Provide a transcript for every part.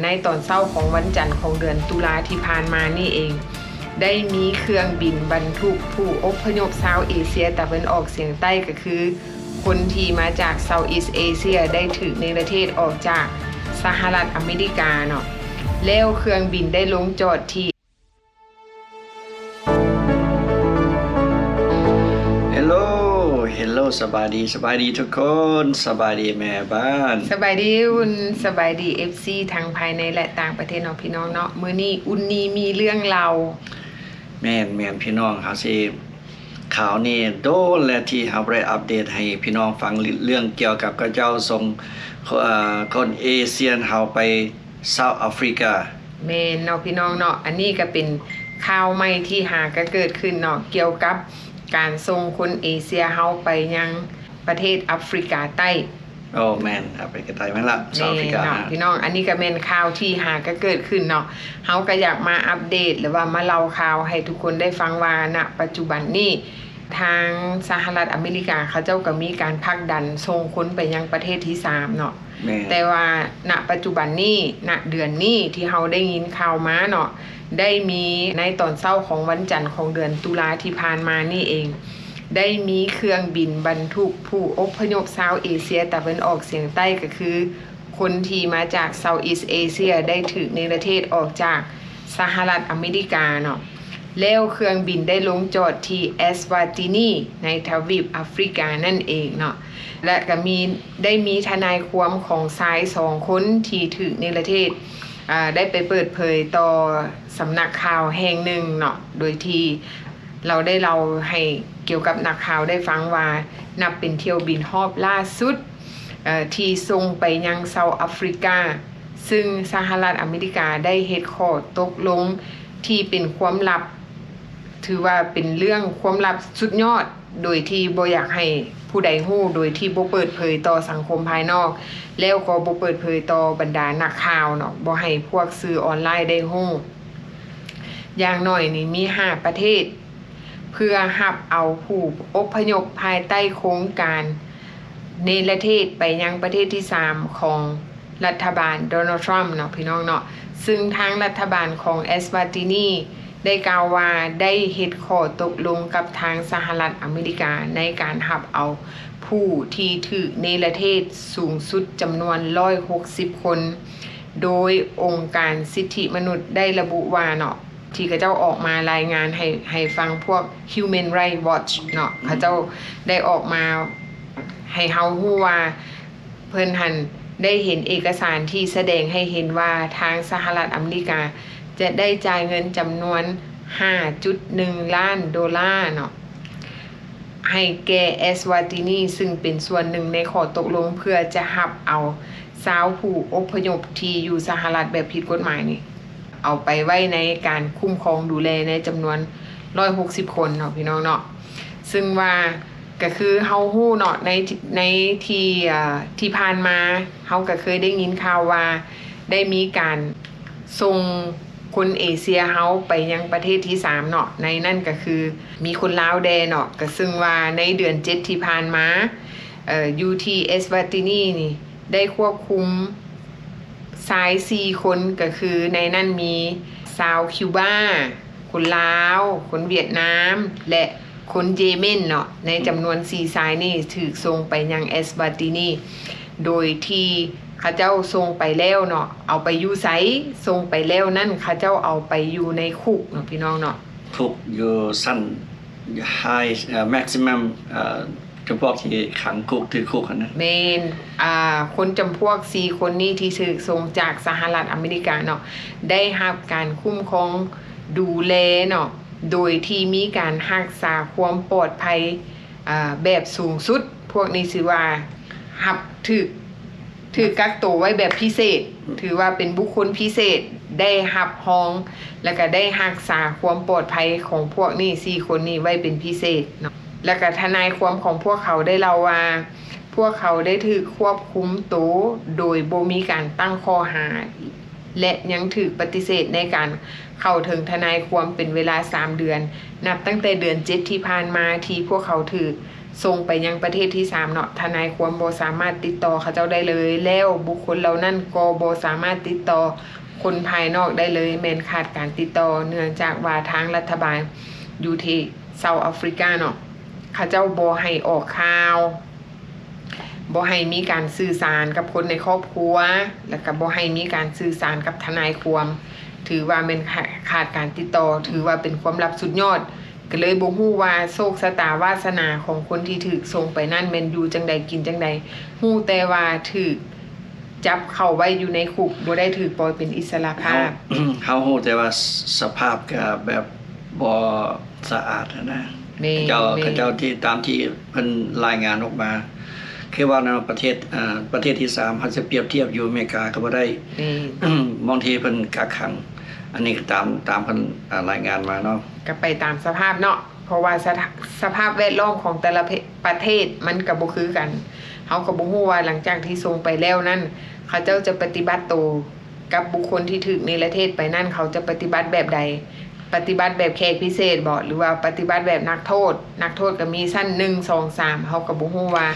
ในตอนเช้าของวันจันทร์ของเดือนตุลาที่ผ่านมานี่เองได้มีเครื่องบินบรรทุกผู้อพยพชาวเอเชียตะวันออกเฉียงใต้ก็คือคนที่มาจากเซาท์อีสต์เอเชียได้ถูกในประเทศออกจากสหรัฐอเมริกาเนาะแล้วเครื่องบินได้ลงจอดที่Hello สบายดีทุกคนสบายดีแม่บ้านสบายดีอุ่นสบายดี FC ทั้งภายในและต่างประเทศเนาะพี่น้องเนาะมื้อนี้อุ่นนี้มีเรื่องเราแม่นพี่น้องเฮาสิข่าวนี้โดนและที่เฮาได้อัปเดตให้พี่น้องฟังเรื่องเกี่ยวกับกระเจ้าส่งคนเอเชียนเฮาไปเซาท์แอฟริกาแม่นเนาะพี่น้องเนาะอันนี้ก็เป็นข่าวใหม่ที่หาก็เกิดขึ้นเนาะเกี่ยวกับการส่งคนเอเชียเฮาไปยังประเทศแอฟริกาใต้โอ้แม่นแอฟริกาใต้แม่นละเซาท์แอฟริกาพี่น้องอันนี้ก็เป็นข่าวที่หาก็เกิดขึ้นเนาะเฮาก็อยากมาอัปเดตหรือว่ามาเล่าข่าวให้ทุกคนได้ฟังว่าณปัจจุบันนี้ทางสหรัฐอเมริกาเขาเจ้าก็มีการผลักดันส่งคนไปยังประเทศที่3เนาะแต่ว่าณปัจจุบันนี้ณเดือนนี้ที่เฮาได้ยินข่าวมาเนาะได้มีในตอนเช้าของวันจันทร์ของเดือนตุลาที่ผ่านมานี่เองได้มีเครื่องบินบรรทุกผู้อพยพชาวเอเชียตะวันออกเฉียงใต้ก็คือคนที่มาจากเซาท์อีสต์เอเชียได้ถูกในประเทศออกจากสหรัฐอเมริกาเนาะแล้วเครื่องบินได้ลงจอดที่เอสวาตินีในทวีปแอฟริกานั่นเองเนาะและก็ได้มีทนายความของชาย2คนที่ถูกในประเทศได้ไปเปิดเผยต่อสำนักข่าวแห่งหนึ่งเนาะโดยที่เราได้เล่าให้เกี่ยวกับนักข่าวได้ฟังว่านับเป็นเที่ยวบินรอบล่าสุดที่ส่งไปยังเซาท์แอฟริกาซึ่งสหรัฐอเมริกาได้เฮ็ดข้อตกลงที่เป็นความลับถือว่าเป็นเรื่องความลับสุดยอดโดยที่บ่อยากให้ผู้ใดรู้โดยที่บ่เปิดเผยต่อสังคมภายนอกแล้วก็บ่เปิดเผยต่อบรรดานักข่าวเนาะบ่ให้พวกสื่อออนไลน์ได้รู้อย่างน้อยนี่มี5ประเทศเพื่อรับเอาผู้อพยพภายใต้โครงการเนรเทศไปยังประเทศที่3ของรัฐบาลโดนัลด์ทรัมป์เนาะพี่น้องเนาะซึ่งทางรัฐบาลของเอสวาตินีได้กล่าวว่าได้เฮ็ดข้อตกลงกับทางสหรัฐอเมริกาในการรับเอาผู้ที่ถูกเนรเทศสูงสุดจำนวน160คนโดยองค์การสิทธิมนุษย์ได้ระบุว่าเนาะที่เขาเจ้าออกมารายงานให้ฟังพวก Human Rights Watch เนาะเขาเจ้าได้ออกมาให้เฮาฮู้ว่าเพิ่นหันได้เห็นเอกสารที่แสดงให้เห็นว่าทางสหรัฐอเมริกาจะได้จ่ายเงินจำนวน 5.1 ล้านดอลลาร์เนาะให้แก่เอสวาตินีซึ่งเป็นส่วนหนึ่งในข้อตกลงเพื่อจะรับเอาชาวผู้อพยพที่อยู่สหรัฐแบบผิดกฎหมายนี่เอาไปไว้ในการคุ้มครองดูแลในจำนวน160คนเนาะพี่น้องเนาะซึ่งว่าก็คือเฮาฮู้เนาะในที่ผ่านมาเฮาก็เคยได้ยินข่าวว่าได้มีการส่งคนเอเชียเฮาไปยังประเทศที่3เนาะในนั่นก็คือมีคนลาวแดเนาะก็ซึ่งว่าในเดือน7ที่ผ่านมายูทีเอสวาตินีนี่ได้ควบคุมชาย4คนก็คือในนั่นมีชาวคิวบาคนลาวคนเวียดนามและคนเยเมนเนาะในจำนวน4ชายนี่ถูกส่งไปยังเอสวาตินีโดยที่เขาเจ้าส่งไปแล้วเนาะเอาไปอยู่ไสส่งไปแล้วนั่นเขาเจ้าเอาไปอยู่ในคุกเนาะพี่น้องเนาะคุกอยู่สั้น high maximum จำพวกที่ขังคุกถือคุกนะเมนคนจำพวก4คนนี้ที่ถูกส่งจากสหรัฐอเมริกาเนาะได้รับการคุ้มครองดูแลเนาะโดยที่มีการรักษาความปลอดภัยแบบสูงสุดพวกนี้ชื่อว่ารับถูกกักตัวไว้แบบพิเศษถือว่าเป็นบุคคลพิเศษได้รับห้องแล้วก็ได้รักษาความปลอดภัยของพวกนี้4คนนี้ไว้เป็นพิเศษเนาะแล้วก็ทนายความของพวกเขาได้เล่าว่าพวกเขาได้ถูกควบคุมตัวโดยบ่มีการตั้งข้อหาและยังถูกปฏิเสธในการเข้าถึงทนายความเป็นเวลา3เดือนนับตั้งแต่เดือน7ที่ผ่านมาที่พวกเขาถูก ส่งไปยังประเทศที่3เนาะทนายความบ่สามารถติดต่อเขาเจ้าได้เลยแล้วบุคคลเหล่านั้นก็บ่สามารถติดต่อคนภายนอกได้เลยแม้นขาดการติดต่อเนื่องจากว่าทางรัฐบาลอยู่ที่เซาท์แอฟริกาเนาะเขาเจ้าบ่ให้ออกข่าวบ่ให้มีการสื่อสารกับคนในครอบครัวแล้วก็บ่ให้มีการสื่อสารกับทนายความถือว่าเป็นขาดการติดต่อถือว่าเป็นความลับสุดยอดก็เลยบ่ฮู้ว่าโชคชะตาวาสนาของคนที่ถูกส่งไปนั่นแม่นอยู่จังใดกินจังใดฮู้แต่ว่าถูกจับเข้าไว้อยู่ในคุกบ่ได้ถูกปล่อยเป็นอิสระภาพ เฮาฮู้แต่ว่าสภาพก็แบบบ่สะอาดนะเจ้าที่ตามที่เพิ่นรายงานออกมาคือว่าในประเทศที่3เฮาจะเปรียบเทียบอยู่อเมริกาก็บ่ได้บางทีเพิ่นกักขังอันนี้ก็ตามเพิ่นรายงานมาเนาะก็ไปตามสภาพเนาะเพราะว่าสภาพแวดล้อมของแต่ละประเทศมันก็บ่คือกันเฮาก็บ่ฮู้ว่าหลังจากที่ส่งไปแล้วนั้นเขาเจ้าจะปฏิบัติตัวกับบุคคลที่ถูกในประเทศไปนั่นเขาจะปฏิบัติแบบใดปฏิบัติแบบแขกพิเศษบ่หรือว่าปฏิบัติแบบนักโทษก็มีชั้น1 2 3เฮาก็บ่ฮู้ว่า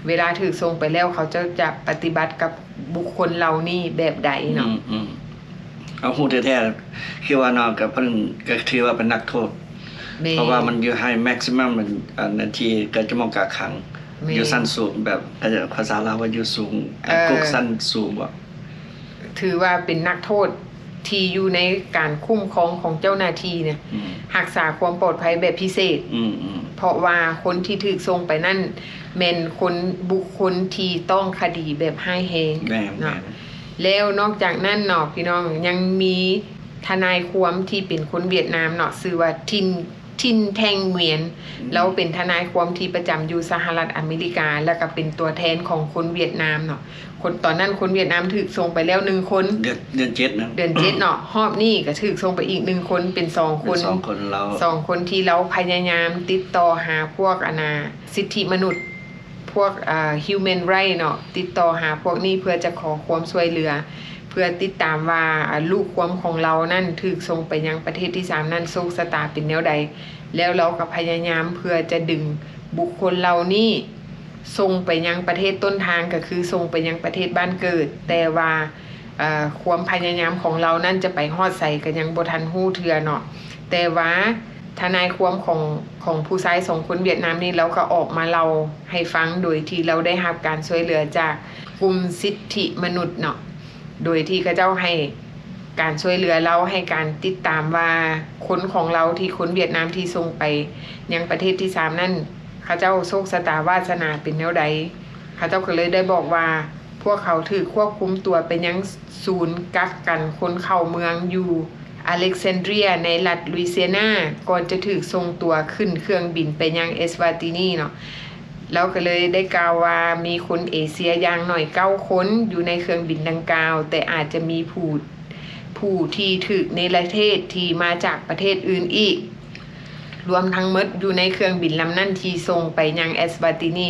เวลาถูกส่งไปแล้วเขาจะปฏิบัติกับบุคคลเหล่านี้แบบใดเนาะเอาฮู้แท้ๆคือว่าเนาะก็เพิ่นก็ถือว่าเป็นนักโทษเพราะว่ามันอยู่ให้แม็กซิมัมมันนาทีก็จะมองกักขังอยู่สั้นสูงแบบภาษาลาวว่าอยู่สูงกุกสั้นสูงบ่ถือว่าเป็นนักโทษที่อยู่ในการคุ้มครองของเจ้าหน้าที่เนี่ยรักษาความปลอดภัยแบบพิเศษเพราะว่าคนที่ถูกส่งไปนั่นแม่นบุคคลที่ต้องคดีแบบไฮแฮงเนาะแล้วนอกจากนั้นเนาะพี่น้องยังมีทนายความที่เป็นคนเวียดนามเนาะชื่อว่าทินแทงเหวียนแล้วเป็นทนายความที่ประจำอยู่สหรัฐอเมริกาแล้วก็เป็นตัวแทนของคนเวียดนามเนาะคนตอนนั้นคนเวียดนามถูกส่งไปแล้ว1คนเดือน7นะเดือน7เนาะรอบนี้ก็ถูกส่งไปอีก1คนเป็น2คน2คนเรา2คนที่เราพยายามติดต่อหาพวกสิทธิมนุษย์พวกhuman right เนาะติดต่อหาพวกนี้เพื่อจะขอความช่วยเหลือเพื่อติดตามว่าลูกความของเรานั่นถูกส่งไปยังประเทศที่3นั่นโชคชะตาเป็นแนวใดแล้วเราก็พยายามเพื่อจะดึงบุคคลเหล่านี้ส่งไปยังประเทศต้นทางก็คือส่งไปยังประเทศบ้านเกิดแต่ว่าความพยายามของเรานั่นจะไปฮอดใส่ก็ยังบ่ทันฮู้เทื่อเนาะแต่ว่าทนายความของผู้ชาย2คนเวียดนามนี่เราก็ออกมาเล่าให้ฟังโดยที่เราได้รับการช่วยเหลือจากกลุ่มสิทธิมนุษย์เนาะโดยที่เขาเจ้าให้การช่วยเหลือเราให้การติดตามว่าคนของเราที่คนเวียดนามที่ส่งไปยังประเทศที่3นั่นเขาเจ้าโชคชะตาวาสนาเป็นแนวใดเขาเจ้าก็เลยได้บอกว่าพวกเขาถูกควบคุมตัวไปยังศูนย์กักกันคนเข้าเมืองอยู่อเล็กซานเดรียในรัฐลุยเซียนาก่อนจะถูกส่งตัวขึ้นเครื่องบินไปยังเอสวาตินีเนาะแล้วก็เลยได้กล่าวว่ามีคนเอเชียอย่างหน่อย9คนอยู่ในเครื่องบินดังกล่าวแต่อาจจะมีผู้ที่ถูกในประเทศที่มาจากประเทศอื่นอีกรวมทั้งหมดอยู่ในเครื่องบินลำนั้นที่ส่งไปยังเอสวาตินี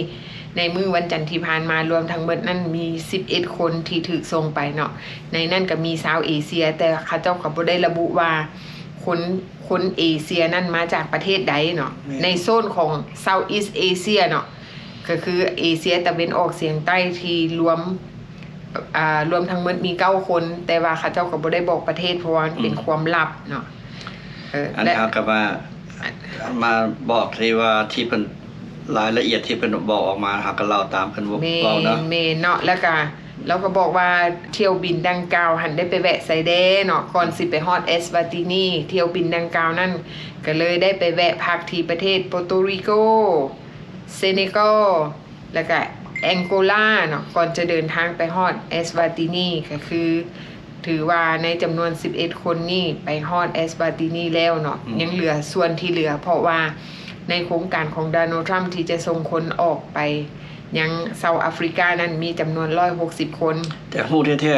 ในมื้อวันจันทร์ที่ผ่านมารวมทั้งหมดนั้นมี11คนที่ถูกส่งไปเนาะในนั้นก็มีชาวเอเชียแต่เขาเจ้าก็บ่ได้ระบุว่าคนเอเชียนั้นมาจากประเทศใดเนาะในโซนของ Southeast Asia เนาะก็คือเอเชียตะวันออกเฉียงใต้ที่รวมทั้งหมดมี9คนแต่ว่าเขาเจ้าก็บ่ได้บอกประเทศเพราะว่าเป็นความลับเนาะอันนี้เอากับว่ามาบอกที่ว่าที่เพิ่นรายละเอียดที่เพิ่นบอกออกมาหาก็เล่าตามเพิ่นบอกเนาะเนาะแล้วก็บอกว่าเที่ยวบินดังกล่าวหันได้ไปแวะไซเดเนาะก่อนสิไปฮอดเอสวาตินีเที่ยวบินดังกล่าวนั่นก็เลยได้ไปแวะพักที่ประเทศโปโตริโกเซเนกัลแล้วก็แองโกลาเนาะก่อนจะเดินทางไปฮอดเอสวาตินีก็คือถือว่าในจำนวน11คนนี่ไปฮอดเอสวาตินีแล้วเนาะยังเหลือส่วนที่เหลือเพราะว่าในโครงการของโดนัลด์ทรัมป์ที่จะส่งคนออกไปยังเซาท์แอฟริกานั้นมีจำนวน160คนแต่ฮู้แท้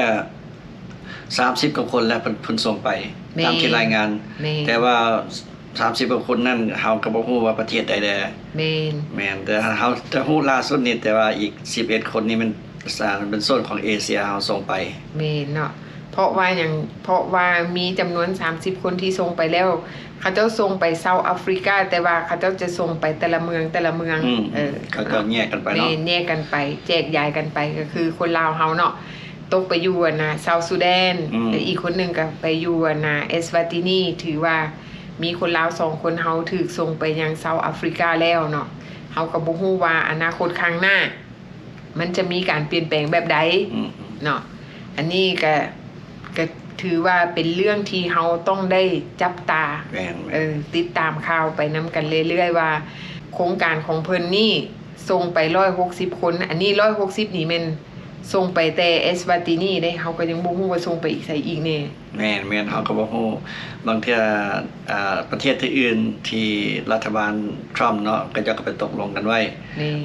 ๆ30กว่าคนแล้วเพิ่นส่งไปตามที่รายงานแต่ว่า30กว่าคนนั่นเฮาก็บ่ฮู้ว่าประเทศใดแน่แม่นแต่เฮาจะฮู้ล่าสุดนี่แต่ว่าอีก11คนนี่มันเป็นโซนของเอเชียเฮาส่งไปแม่นเนาะเพ เพราะว่ามีจำนวน30คนที่ส่งไปแล้วเขาเจ้าส่งไปเซาท์แอฟริกาแต่ว่าเขาเจ้าจะส่งไปแต่ละเมืองเขาก็แยกกันไปเนาะแยกกันไปแจกย้ายกันไปก็คือคนลาวเฮาเนาะตกไปอยู่นะเซาท์ซูแดนและอีกคนหนึงก็ไปอยู่นะเอสวาตินีถือว่ามีคนลาว2คนเฮาถูกส่งไปยังเซาท์แอฟริกาแล้วเนาะเฮาก็บ่ฮู้ว่าอนาคตข้างหน้ามันจะมีการเปลี่ยนแปลงแบบใดเนาะอันนี้ก็ถือว่าเป็นเรื่องที่เฮาต้องได้จับตาติดตามข่าวไปนำกันเรื่อยๆว่าโครงการของเพิ่นนี่ส่งไป160คนอันนี้160นี่แม่นส่งไปแต่เอสวาตินีได้เฮาก็ยังบ่ฮู้ว่าส่งไปอีกไสอีกแน่แม่นเฮาก็บ่ฮู้บางเทื่อประเทศที่อื่นที่รัฐบาลทรัมป์เนาะก็จะไปตกลงกันไว้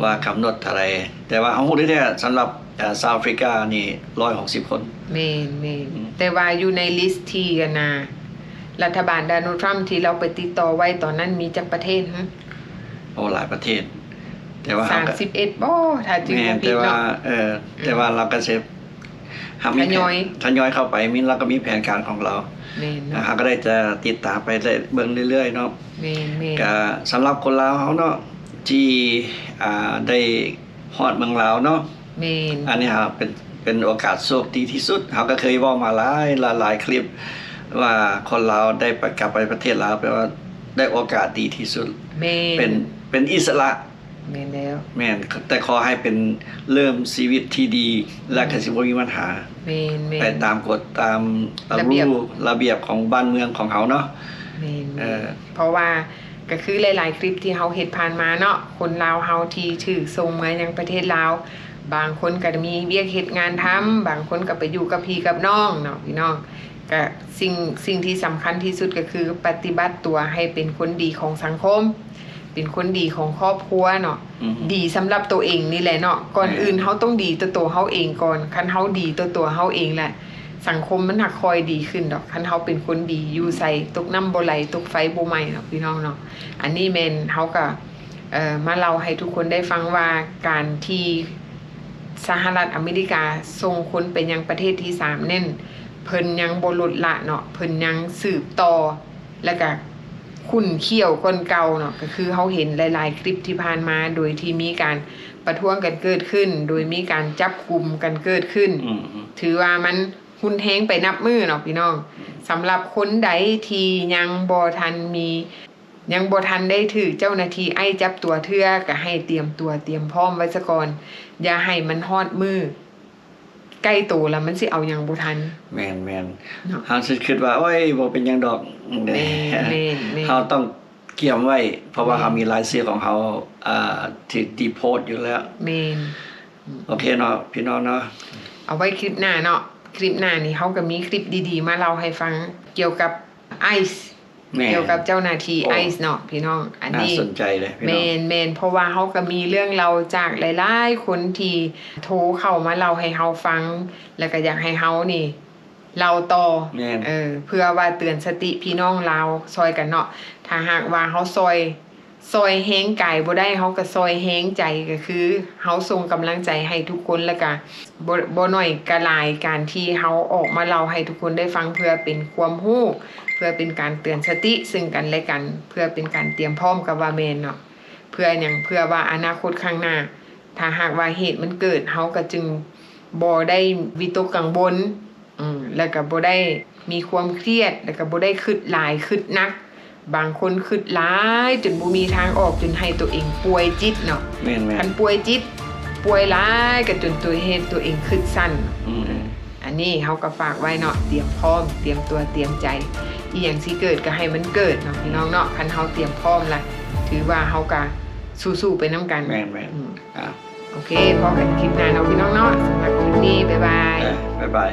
ว่ากำหนดเท่าไหร่แต่ว่าเฮาฮู้ได้สำหรับเซาท์แอฟริกานี่160คนแม่นแต่ว่าอยู่ในลิสต์ที่นะรัฐบาลโดนัลด์ทรัมป์ที่เราไปติดต่อไว้ตอนนั้นมีจักประเทศฮะโอ้หลายประเทศแต่ว่า31บ่ถ้าจริงบ่ผิดเนาะแต่ว่าเราก็สิทยอยเข้าไปเราก็มีแผนการของเราแม่นเนาะก็ได้จะติดตามไปเบิ่งเรื่อยๆเนาะแม่นก็สำหรับคนลาวเฮาเนาะที่ได้ฮอดเมืองลาวเนาะแม่นอันนี้ครับเป็นโอกาสโชคดีที่สุดเฮาก็เคยเว้ามาหลายคลิปว่าคนลาวได้กลับไปประเทศลาวแปลว่าได้โอกาสดีที่สุดแม่นเป็นอิสระแม่นแล้วแม่นแต่ขอให้เป็นเริ่มชีวิตที่ดีและก็สิบ่มีปัญหาแม่นไปตามกฎตามระเบียบของบ้านเมืองของเฮาเนาะแม่นเพราะว่าก็คือหลายๆคลิปที่เฮาเฮ็ดผ่านมาเนาะคนลาวเฮาที่ถูกส่งมายังประเทศลาวบางคนก็มีเวียกเฮ็ดงานทำบางคนก็ไปอยู่กับพี่กับน้องเนาะพี่น้องก็สิ่งที่สำคัญที่สุดก็คือปฏิบัติตัวให้เป็นคนดีของสังคมเป็นคนดีของครอบครัวเนาะดีสำหรับตัวเองนี่แหละเนาะก่อนอื่นเฮาต้องดีตัวเฮาเองก่อนคันเฮาดีตัวเฮาเองแหละสังคมมันหักคอยดีขึ้นดอกคันเฮาเป็นคนดีอยู่ใส่ตกน้ำบ่ไหลตกไฟบ่ไหม้เนาะพี่น้องเนาะอันนี้แม่นเฮาก็มาเล่าให้ทุกคนได้ฟังว่าการที่สหรัฐอเมริกาส่งคนไปยังประเทศที่3เน่นเพิ่นยังบ่ลดละเนาะเพิ่นยังสืบต่อแล้วก็คุ้นเขี้ยวคนเก่าเนาะก็คือเฮาเห็นหลายๆคลิปที่ผ่านมาโดยที่มีการประท้วงกันเกิดขึ้นโดยมีการจับกุมกันเกิดขึ้นถือว่ามันหุนแฮงไปนับมือเนาะพี่น้องสำหรับคนใดที่ยังบ่ทันได้ถือเจ้าหน้าที่ไอ้จับตัวเทื่อก็ให้เตรียมตัวเตรียมพร้อมไว้ซะก่อนอย่าให้มันฮอดมือใกล้โตแล้วมันสิเอาหยังบ่ทันแม่นเฮาสิคิดว่าโอ้ยบ่เป็นหยังดอกเฮาต้องเกี่ยมไว้เพราะว่าเฮามีรายชื่อของเฮาที่ดีโพสต์อยู่แล้วแม่นโอเคเนาะพี่น้องเนาะเอาไว้คลิปหน้าเนาะคลิปหน้านี่เฮาก็มีคลิปดีๆมาเล่าให้ฟังเกี่ยวกับไอซ์เกี่ยวกับเจ้าหน้าที่ไอซ์เนาะพี่น้องอันนี้น่าสนใจเลยแม่นเพราะว่าเฮาก็มีเรื่องเราจากหลายๆคนที่โทรเข้ามาเล่าให้เฮาฟังแล้วก็อยากให้เฮานี่เล่าต่อเพื่อว่าเตือนสติพี่น้องลาวซอยกันเนาะถ้าหากว่าเฮาซอยแฮงกายบ่ได้เฮาก็ซอยแฮงใจก็คือเฮาส่งกำลังใจให้ทุกคนแล้วก็บ่น้อยก็หลายการที่เฮาออกมาเล่าให้ทุกคนได้ฟังเพื่อเป็นความรู้เพื่อเป็นการเตือนสติซึ่งกันและกันเพื่อเป็นการเตรียมพร้อมกับว่าแม่นเนาะเพื่อหยังเพื่อว่าอนาคตข้างหน้าถ้าหากว่าเหตุมันเกิดเฮาก็จึงบ่ได้วิตกกังวลแล้วก็บ่ได้มีความเครียดแล้วก็บ่ได้คิดหลายคิดหนักบางคนคิดหลายจนบ่มีทางออกจนให้ตัวเองป่วยจิตเนาะคันป่วยจิตป่วยหลายก็จนตัวเฮ็ดตัวเองคิดสั้นอันนี้เฮาก็ฝากไว้เนาะเตรียมพร้อมเตรียมตัวเตรียมใจอีหยังสิเกิดก็ให้มันเกิดเนาะพี่น้องเนาะคันเฮาเตรียมพร้อมล่ะถือว่าเฮาก็สู้ๆไปนำกันแม่นโอเคพอกันคลิปหน้าเนาะพี่น้องเนาะสำหรับคลิปนี้บ๊ายบาย